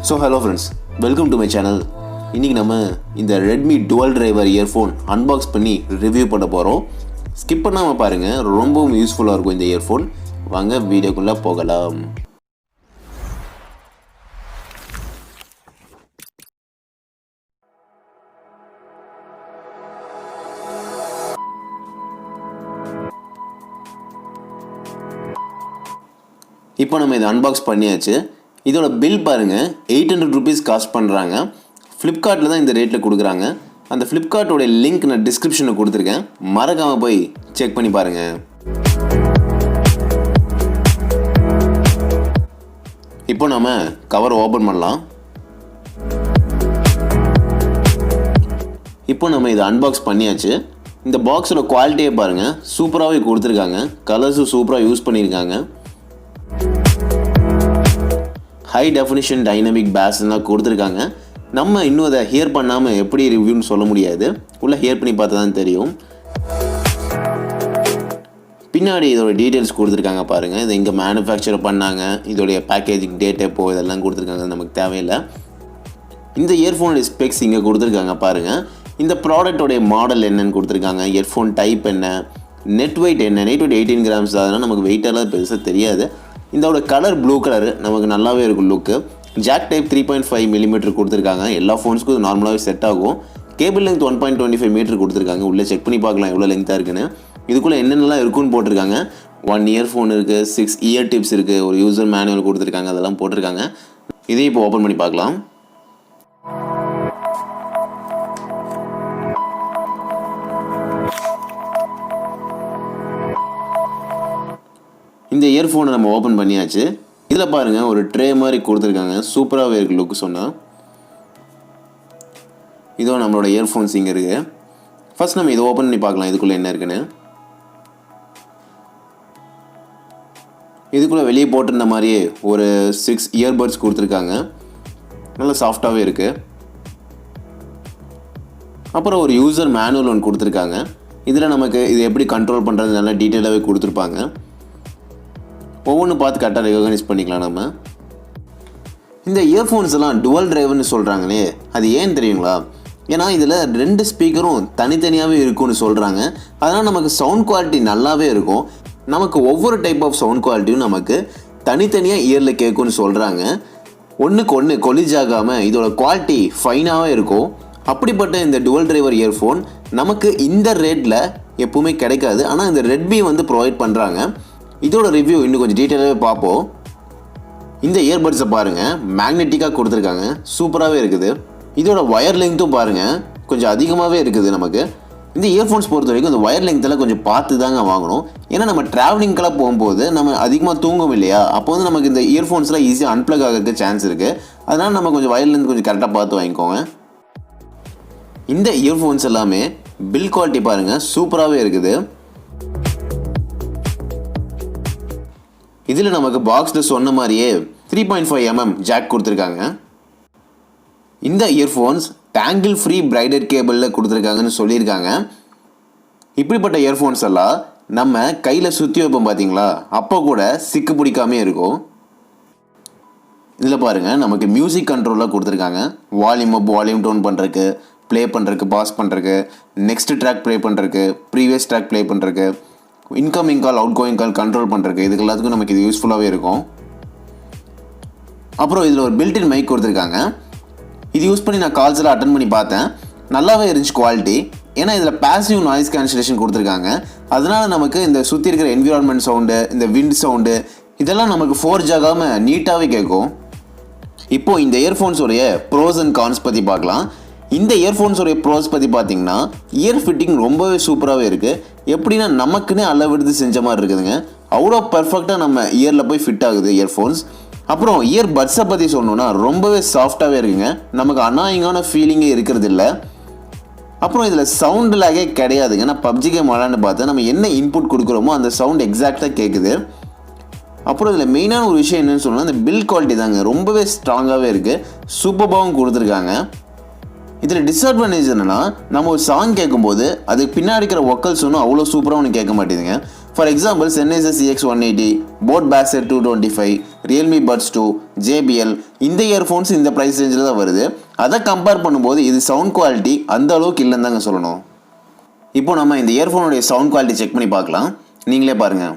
So hello friends, welcome to my channel. இன்னைக்கு நம்ம இந்த Redmi Dual Driver earphone unbox பண்ணி ரிவ்யூ பண்ண போறோம். ஸ்கிப் பண்ணாம பாருங்க, ரொம்பவும் யூஸ்ஃபுல்லா இருக்கும் இந்த earphone. வாங்க வீடியோக்குள்ள போகலாம். இப்போ நம்ம இதை அன்பாக்ஸ் பண்ணியாச்சு. இதோட பில் பாருங்க, 800 rupees காஸ்ட் பண்ணுறாங்க. ஃப்ளிப்கார்ட்டில் தான் இந்த ரேட்டில் கொடுக்குறாங்க. அந்த ஃப்ளிப்கார்ட்டோட லிங்க் நான் டிஸ்கிரிப்ஷனில் கொடுத்துருக்கேன், மறக்காமல் போய் செக் பண்ணி பாருங்கள். இப்போ நம்ம கவர் ஓப்பன் பண்ணலாம். இப்போ நம்ம இதை அன்பாக்ஸ் பண்ணியாச்சு. இந்த பாக்ஸோட குவாலிட்டியை பாருங்கள், சூப்பராகவே கொடுத்துருக்காங்க. கலர்ஸும் சூப்பராக யூஸ் பண்ணியிருக்காங்க. ஹை டெஃபினிஷன் டைனமிக் பேஸ்லாம் கொடுத்துருக்காங்க. நம்ம இன்னும் அதை ஹியர் பண்ணாமல் எப்படி ரிவ்யூன்னு சொல்ல முடியாது, உள்ளே ஹியர் பண்ணி பார்த்தா தான் தெரியும். பின்னாடி இதோட டீட்டெயில்ஸ் கொடுத்துருக்காங்க பாருங்கள். இதை இங்கே மேனுஃபேக்சர் பண்ணாங்க, இதோடைய பேக்கேஜிங் டேட் எப்போ இதெல்லாம் கொடுத்துருக்காங்க, நமக்கு தேவையில்லை. இந்த இயர்ஃபோனுடைய ஸ்பெக்ஸ் இங்கே கொடுத்துருக்காங்க பாருங்கள். இந்த ப்ராடக்டோடைய மாடல் என்னன்னு கொடுத்துருக்காங்க, இயர்ஃபோன் டைப் என்ன, நெட் வெயிட் என்ன. நெட் வெயிட் 18 grams, அதனால் நமக்கு வெயிட்டெல்லாம் பெருசாக தெரியாது. இதோட கலர் ப்ளூ கலர் நமக்கு நல்லாவே இருக்கும் லுக்கு. ஜாக் டைப் 3.5 mm கொடுத்துருக்காங்க. எல்லா ஃபோன்ஸ்க்கும் இது நார்மலாகவே செட் ஆகும். கேபிள் லெங்த் 1.25 மீட்டர் கொடுத்துருக்காங்க. உள்ளே செக் பண்ணி பார்க்கலாம் எவ்வளோ லெங்த்தாக இருக்குன்னு. இதுக்குள்ளே என்னென்னலாம் இருக்குன்னு போட்டிருக்காங்க. 1 இயர்ஃபோன் இருக்குது, 6 இயர் டிப்ஸ் இருக்குது, ஒரு யூசர் மேனுவல் கொடுத்துருக்காங்க, அதெல்லாம் போட்டிருக்காங்க. இதையும் இப்போ ஓப்பன் பண்ணி பார்க்கலாம். இந்த இயர்ஃபோனை நம்ம ஓப்பன் பண்ணியாச்சு. இதில் பாருங்கள், ஒரு ட்ரே மாதிரி கொடுத்துருக்காங்க. சூப்பராகவே இருக்குது லுக்கு சொன்னால். இதோ நம்மளோட இயர்ஃபோன்ஸ் இங்கே இருக்குது. ஃபர்ஸ்ட் நம்ம இதை ஓப்பன் பண்ணி பார்க்கலாம் இதுக்குள்ளே என்ன இருக்குன்னு. இதுக்குள்ளே வெளியே போட்டிருந்த மாதிரியே ஒரு 6 இயர்பட்ஸ் கொடுத்துருக்காங்க. நல்லா சாஃப்டாகவே இருக்குது. அப்புறம் ஒரு யூசர் மேனுவல் ஒன்று கொடுத்துருக்காங்க. இதில் நமக்கு இது எப்படி கண்ட்ரோல் பண்ணுறது நல்லா டீட்டெயிலாகவே கொடுத்துருப்பாங்க. ஒவ்வொன்று பார்த்து கரெக்டாக ரெகக்னைஸ் பண்ணிக்கலாம் நம்ம. இந்த இயர்ஃபோன்ஸ் எல்லாம் டுவல் டிரைவர்னு சொல்கிறாங்களே, அது ஏன்னு தெரியுங்களா? ஏன்னா இதில் 2 ஸ்பீக்கரும் தனித்தனியாகவே இருக்கும்னு சொல்கிறாங்க. அதனால் நமக்கு சவுண்ட் குவாலிட்டி நல்லாவே இருக்கும். நமக்கு ஒவ்வொரு டைப் ஆஃப் சவுண்ட் குவாலிட்டியும் நமக்கு தனித்தனியாக இயரில் கேட்கும்னு சொல்கிறாங்க. ஒன்றுக்கு ஒன்று கொலிஜ் ஆகாமல் இதோட குவாலிட்டி ஃபைனாகவே இருக்கும். அப்படிப்பட்ட இந்த டுவல் டிரைவர் இயர்ஃபோன் நமக்கு இந்த ரேட்டில் எப்பவுமே கிடைக்காது. ஆனால் இந்த ரெட்மி ப்ரொவைட் பண்ணுறாங்க. இதோட ரிவ்யூ இன்னும் கொஞ்சம் டீட்டெயிலாகவே பார்ப்போம். இந்த இயர்பட்ஸை பாருங்கள், மேக்னெட்டிக்காக கொடுத்துருக்காங்க. சூப்பராகவே இருக்குது. இதோட ஒயர் லெங்க்த்தும் பாருங்கள், கொஞ்சம் அதிகமாகவே இருக்குது. நமக்கு இந்த இயர்ஃபோன்ஸ் பொறுத்த வரைக்கும் இந்த ஒயர் லெங்க்த்தில் கொஞ்சம் பார்த்து தாங்க வாங்கணும். ஏன்னா நம்ம ட்ராவலிங்கெல்லாம் போகும்போது நம்ம அதிகமாக தூங்கும் இல்லையா, அப்போ நமக்கு இந்த இயர்ஃபோன்ஸ்லாம் ஈஸியாக அன்ப்ளக் ஆகிறதுக்கு சான்ஸ் இருக்குது. அதனால் நம்ம கொஞ்சம் ஒயர் லெங்க் கொஞ்சம் கரெக்டாக பார்த்து வாங்கிக்கோங்க. இந்த இயர்ஃபோன்ஸ் எல்லாமே பில் குவாலிட்டி பாருங்கள், சூப்பராகவே இருக்குது. இதில் நமக்கு பாக்ஸில் சொன்ன மாதிரியே 3.5 mm ஜாக் கொடுத்துருக்காங்க. இந்த இயர்ஃபோன்ஸ் டேங்கிள் ஃப்ரீ பிரைடட் கேபிளில் கொடுத்துருக்காங்கன்னு சொல்லியிருக்காங்க. இப்படிப்பட்ட இயர்ஃபோன்ஸ் எல்லாம் நம்ம கையில் சுற்றி வைப்போம் பார்த்தீங்களா, அப்போ கூட சிக்கு பிடிக்காமே இருக்கும். இதில் பாருங்கள், நமக்கு மியூசிக் கண்ட்ரோலாக கொடுத்துருக்காங்க. வால்யூம் அப் வால்யூம் டவுன் பண்ணுறதுக்கு, ப்ளே பண்ணுறதுக்கு, பாஸ் பண்ணுறதுக்கு, நெக்ஸ்ட் ட்ராக் ப்ளே பண்ணுறதுக்கு, ப்ரீவியஸ் ட்ராக் ப்ளே பண்ணுறதுக்கு, இன்கமிங் கால் அவுட் கோயிங் கால் கண்ட்ரோல் பண்ணுறதுக்கு, இதுக்கு எல்லாத்துக்கும் நமக்கு இது யூஸ்ஃபுல்லாகவே இருக்கும். அப்புறம் இதில் ஒரு பில்டின் மைக் கொடுத்துருக்காங்க. இது யூஸ் பண்ணி நான் கால்ஸ் எல்லாம் அட்டன் பண்ணி பார்த்தேன். நல்லாவே இருந்துச்சு குவாலிட்டி. ஏன்னா இதில் பேசிவ் நாய்ஸ் கேன்சலேஷன் கொடுத்துருக்காங்க. அதனால் நமக்கு இந்த சுற்றி இருக்கிற என்விரான்மெண்ட் சவுண்டு, இந்த விண்ட் சவுண்டு, இதெல்லாம் நமக்கு ஃபோர்ஜ் ஆகாமல் நீட்டாகவே கேட்கும். இப்போது இந்த இயர்ஃபோன்ஸோடைய ப்ரோஸ் அண்ட் கான்ஸ் பற்றி பார்க்கலாம். இந்த இயர்ஃபோன்ஸோடைய ப்ரோஸ் பற்றி பார்த்தீங்கன்னா, இயர் ஃபிட்டிங் ரொம்பவே சூப்பராகவே இருக்குது. எப்படின்னா நமக்குன்னே அளவெடுத்து செஞ்ச மாதிரி இருக்குதுங்க. அவ்வளோ பர்ஃபெக்டாக நம்ம இயரில் போய் ஃபிட் ஆகுது இயர்ஃபோன்ஸ். அப்புறம் இயர் பட்ஸை பற்றி சொல்லணுன்னா ரொம்பவே சாஃப்டாகவே இருக்குங்க. நமக்கு அனாயிங்கான ஃபீலிங்கே இருக்கிறது இல்லை. அப்புறம் இதில் சவுண்ட் லேகே கிடையாதுங்க. நான் பப்ஜி கேம் விளாண்டு பார்த்தேன், நம்ம என்ன இன்புட் கொடுக்குறோமோ அந்த சவுண்ட் எக்ஸாக்டாக கேட்குது. அப்புறம் இதில் மெயினான ஒரு விஷயம் என்னென்னு சொன்னால், அந்த பில் குவாலிட்டி தாங்க ரொம்பவே ஸ்ட்ராங்காகவே இருக்குது. சூப்பராகவும் கொடுத்துருக்காங்க. இதில் டிஸ்அட்வான்டேஜ் என்னென்னா, நம்ம ஒரு சாங் கேட்கும்போது அதுக்கு பின்னாடி இருக்கிற ஒக்கல்ஸ் ஒன்றும் அவ்வளோ சூப்பராக ஒன்று கேட்க மாட்டேங்குதுங்க. For example sennheiser CX180, Boat Baxter 225, Realme Buds 2, JBL இந்த இயர்ஃபோன்ஸ் இந்த ப்ரைஸ் ரேஞ்சில் தான் வருது. அதை கம்பேர் பண்ணும்போது இது சவுண்ட் குவாலிட்டி அந்த அளவுக்கு இல்லைன்னு தாங்க சொல்லணும். இப்போ நம்ம இந்த இயர்ஃபோனுடைய சவுண்ட் குவாலிட்டி செக் பண்ணி பார்க்கலாம். நீங்களே பாருங்கள்.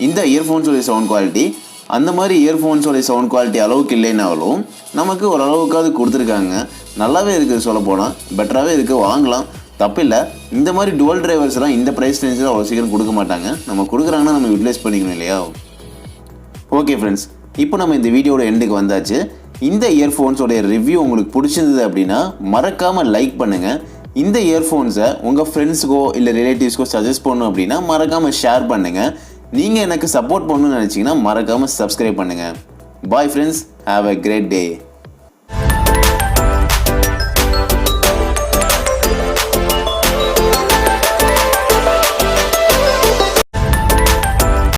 இந்த இயர்ஃபோன்ஸோடைய சவுண்ட் குவாலிட்டி அந்த மாதிரி இயர்ஃபோன்ஸோடைய சவுண்ட் குவாலிட்டி அளவுக்கு இல்லைனாலும் நமக்கு ஓரளவுக்காவது கொடுத்துருக்காங்க. நல்லாவே இருக்குது, சொல்ல போனால் பெட்டராகவே இருக்குது, வாங்கலாம், தப்பில்லை. இந்த மாதிரி டுவல் டிரைவர்ஸ்லாம் இந்த ப்ரைஸ் ரேஞ்சில் அவ்வளோ சீக்கிரம் கொடுக்க மாட்டாங்க. நம்ம கொடுக்குறாங்கன்னா நம்ம யூட்டிலைஸ் பண்ணிக்கணும் இல்லையா? ஓகே ஃப்ரெண்ட்ஸ், இப்போ நம்ம இந்த வீடியோட எண்டுக்கு வந்தாச்சு. இந்த இயர்ஃபோன்ஸோடைய ரிவ்யூ உங்களுக்கு பிடிச்சிருந்தது அப்படின்னா மறக்காமல் லைக் பண்ணுங்கள். இந்த இயர்ஃபோன்ஸை உங்கள் ஃப்ரெண்ட்ஸுக்கோ இல்லை ரிலேட்டிவ்ஸ்க்கோ சஜஸ்ட் பண்ணணும் அப்படின்னா மறக்காமல் ஷேர் பண்ணுங்கள். நீங்கள் எனக்கு சப்போர்ட் பண்ணணும்னு நினச்சிங்கன்னா மறக்காமல் சப்ஸ்கிரைப் பண்ணுங்கள். Bye friends, have a great day.